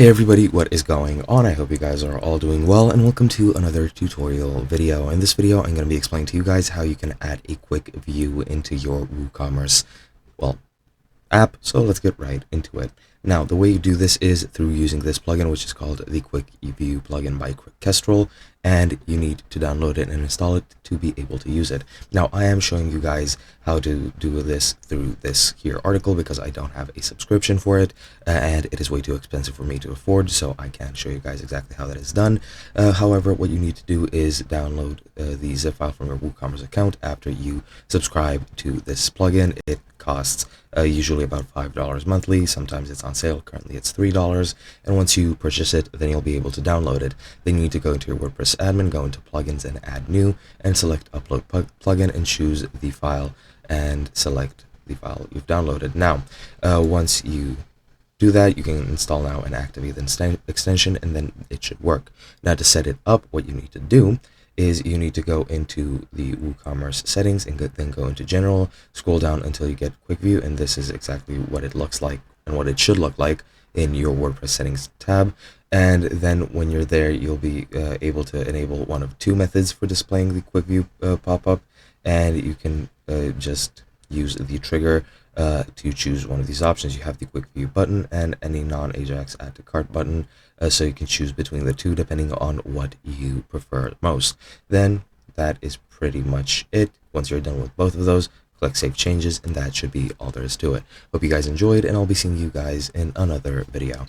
Hey everybody, what is going on? I hope you guys are all doing well, and welcome to another tutorial video. In this video, I'm going to be explaining to you guys how you can add a quick view into your WooCommerce, app. So let's get right into it. Now, the way you do this is through using this plugin, which is called the Quick View plugin by Quickkestrel, and you need to download it and install it to be able to use it. Now, I am showing you guys how to do this through this here article because I don't have a subscription for it, and it is way too expensive for me to afford, so I can't show you guys exactly how that is done. However, what you need to do is download the zip file from your WooCommerce account after you subscribe to this plugin. It costs usually about $5 monthly. Sometimes it's on sale. Currently it's $3, and once you purchase it, then you'll be able to download it. Then you need to go into your WordPress admin, go into plugins and add new, and select upload plugin and choose the file and select the file you've downloaded. Now once you do that, you can install now and activate the extension, and then it should work. Now, to set it up, what you need to do is you need to go into the WooCommerce settings and then go into general, scroll down until you get quick view, and this is exactly what it looks like and what it should look like in your WordPress settings tab. And then when you're there, you'll be able to enable one of two methods for displaying the quick view pop-up, and you can just use the trigger to choose one of these options. You have the quick view button and any non-Ajax add to cart button, so you can choose between the two depending on what you prefer most. Then that is pretty much it. Once you're done with both of those, click save changes, and that should be all there is to it. Hope you guys enjoyed, and I'll be seeing you guys in another video.